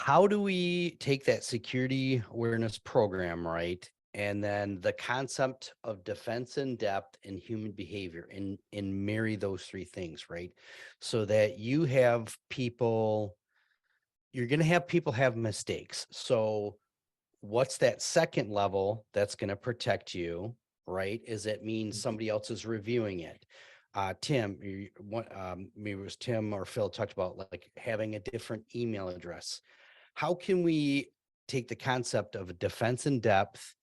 how do we take that security awareness program, right? And then the concept of defense in depth and human behavior and marry those three things, right? So that you have people, you're going to have people have mistakes. So what's that second level that's going to protect you, right? Is it means somebody else is reviewing it. Tim, maybe it was Tim or Phil talked about like having a different email address. How can we take the concept of a defense in depth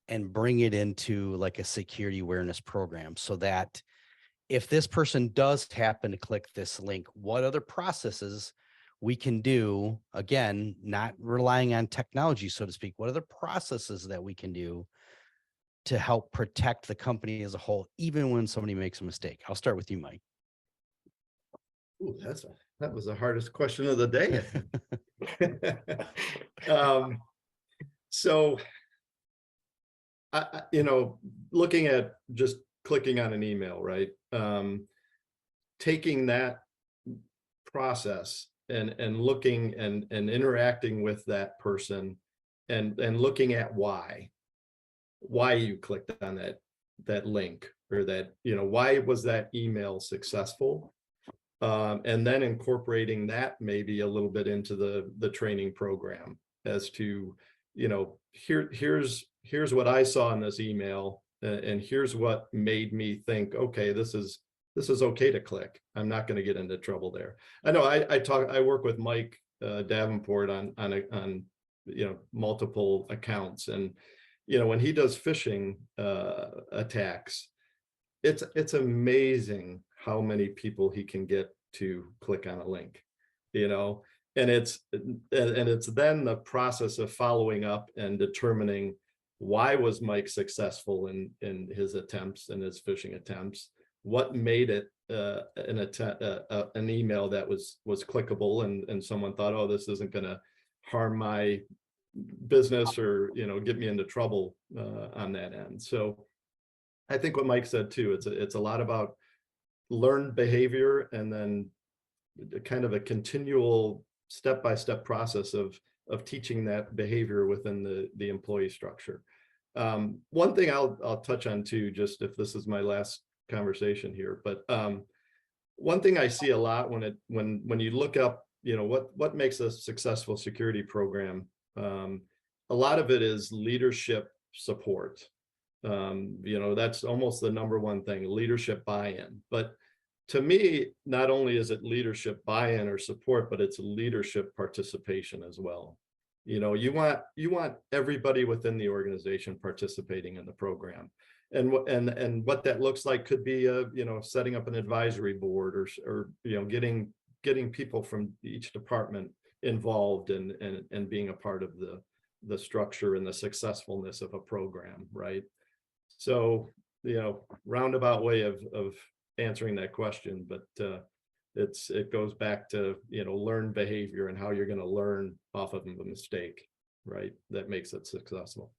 and bring it into like a security awareness program so that if this person does happen to click this link, what other processes we can do, again, not relying on technology, so to speak, what other processes that we can do to help protect the company as a whole, even when somebody makes a mistake? I'll start with you, Mike. Ooh, that was the hardest question of the day, I think. So, looking at just clicking on an email, right? Taking that process and looking and interacting with that person and looking at why you clicked on that link, or that, why was that email successful? And then incorporating that maybe a little bit into the training program as to, here's what I saw in this email, and here's what made me think, okay, this is okay to click. I'm not going to get into trouble there. I know I work with Mike Davenport on multiple accounts, and when he does phishing attacks, it's amazing how many people he can get to click on a link, and it's then the process of following up and determining why was Mike successful in his attempts and his phishing attempts, what made it an email that was clickable, and someone thought, oh, this isn't going to harm my business or get me into trouble on that end. So I think what Mike said too, it's a lot about learned behavior, and then kind of a continual step-by-step process of teaching that behavior within the employee structure. One thing I'll touch on too, just if this is my last conversation here, but one thing I see a lot when you look up, what makes a successful security program, a lot of it is leadership support. That's almost the number one thing, leadership buy-in. But to me, not only is it leadership buy-in or support, but it's leadership participation as well. You want everybody within the organization participating in the program. And what that looks like could be setting up an advisory board, or getting people from each department involved and being a part of the structure and the successfulness of a program, right? So, roundabout way of answering that question, but it goes back to, learned behavior and how you're going to learn off of a mistake, right? That makes it successful.